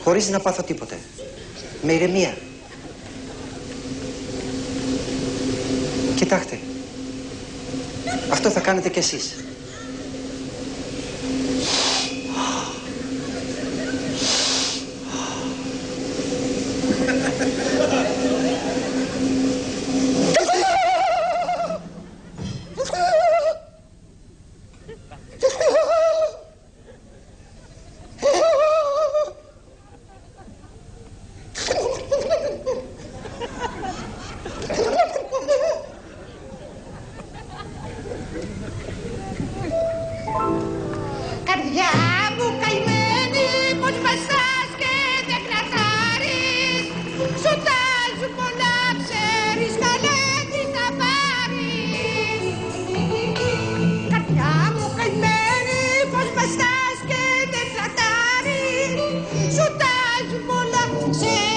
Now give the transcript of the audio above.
χωρίς να πάθω τίποτε. Με ηρεμία. Κοιτάξτε. Αυτό θα κάνετε κι εσείς. Σου τάζουν πολλά σε